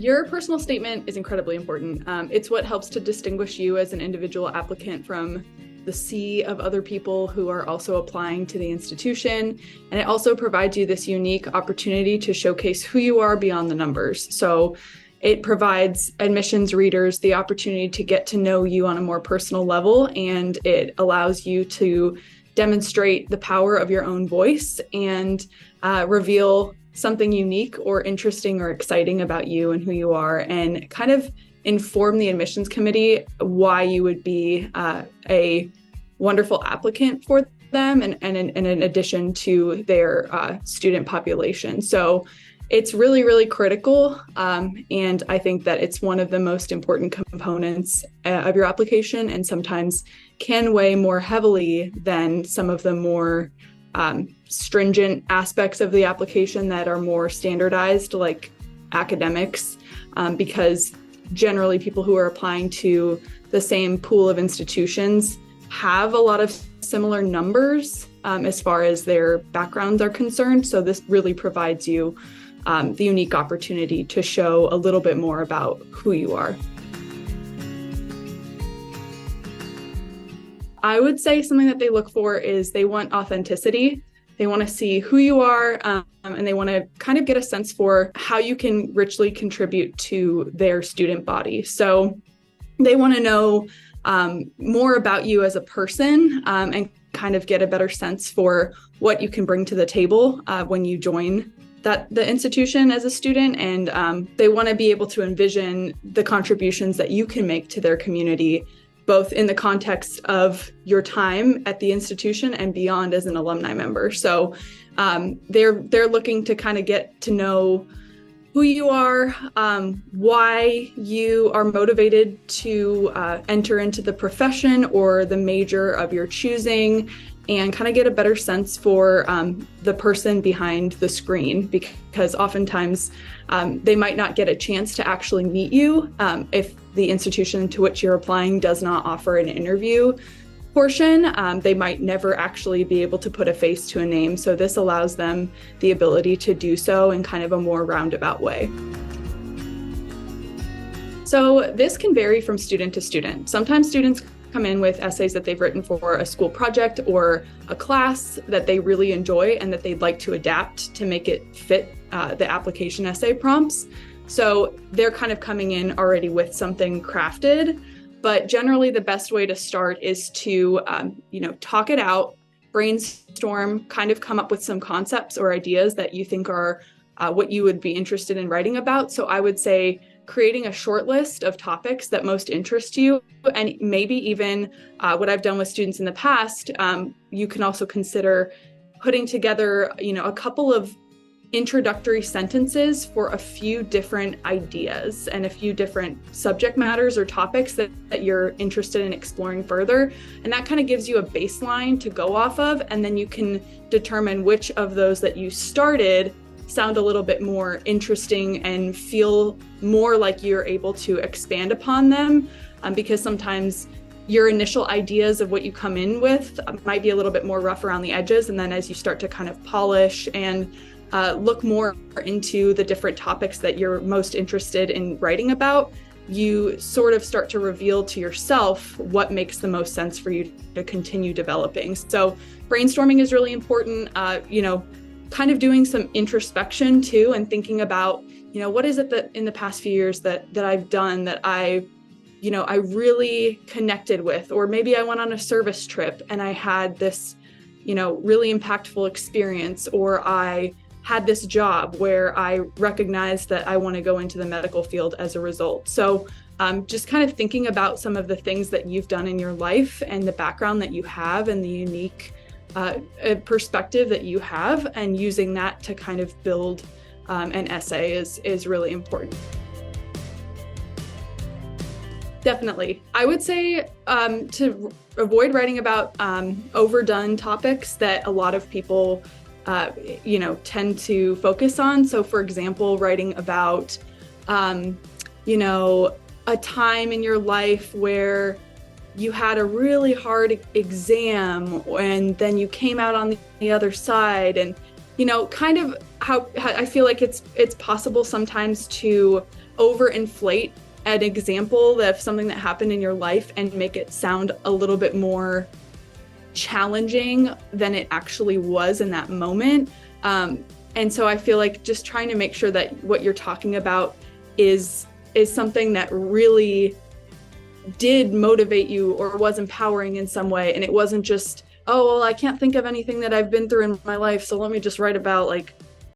Your personal statement is incredibly important. It's what helps to distinguish you as an individual applicant from the sea of other people who are also applying to the institution. And it also provides you this unique opportunity to showcase who you are beyond the numbers. So it provides admissions readers the opportunity to get to know you on a more personal level, and it allows you to demonstrate the power of your own voice and reveal something unique or interesting or exciting about you and who you are, and kind of inform the admissions committee why you would be a wonderful applicant for them and in addition to their student population. So it's really, really critical. And I think that it's one of the most important components of your application, and sometimes can weigh more heavily than some of the more stringent aspects of the application that are more standardized, like academics, because generally people who are applying to the same pool of institutions have a lot of similar numbers as far as their backgrounds are concerned. So this really provides you the unique opportunity to show a little bit more about who you are. I would say something that they look for is they want authenticity. They want to see who you are, and they want to kind of get a sense for how you can richly contribute to their student body. So they want to know more about you as a person, and kind of get a better sense for what you can bring to the table when you join the institution as a student. And they want to be able to envision the contributions that you can make to their community, both in the context of your time at the institution and beyond as an alumni member. So they're looking to kind of get to know who you are, why you are motivated to enter into the profession or the major of your choosing, and kind of get a better sense for the person behind the screen, because oftentimes they might not get a chance to actually meet you if the institution to which you're applying does not offer an interview portion. They might never actually be able to put a face to a name. So this allows them the ability to do so in kind of a more roundabout way. So this can vary from student to student. Sometimes students come in with essays that they've written for a school project or a class that they really enjoy and that they'd like to adapt to make it fit the application essay prompts. So they're kind of coming in already with something crafted, but generally the best way to start is to, talk it out, brainstorm, kind of come up with some concepts or ideas that you think are what you would be interested in writing about. So I would say creating a short list of topics that most interest you, and maybe even what I've done with students in the past, you can also consider putting together, a couple of introductory sentences for a few different ideas and a few different subject matters or topics that you're interested in exploring further. And that kind of gives you a baseline to go off of, and then you can determine which of those that you started sound a little bit more interesting and feel more like you're able to expand upon them, because sometimes your initial ideas of what you come in with might be a little bit more rough around the edges, and then as you start to kind of polish and look more into the different topics that you're most interested in writing about, you sort of start to reveal to yourself what makes the most sense for you to continue developing. So brainstorming is really important, kind of doing some introspection too, and thinking about, what is it that in the past few years that I've done that I really connected with, or maybe I went on a service trip and I had this, really impactful experience, or I had this job where I recognized that I want to go into the medical field as a result. So just kind of thinking about some of the things that you've done in your life and the background that you have and the unique perspective that you have, and using that to kind of build an essay is really important. Definitely. I would say to avoid writing about overdone topics that a lot of people tend to focus on. So for example, writing about, a time in your life where you had a really hard exam and then you came out on the other side, and, kind of how I feel like it's possible sometimes to overinflate an example of something that happened in your life and make it sound a little bit more challenging than it actually was in that moment. And so I feel like just trying to make sure that what you're talking about is something that really did motivate you or was empowering in some way. And it wasn't just, oh, well, I can't think of anything that I've been through in my life, so let me just write about like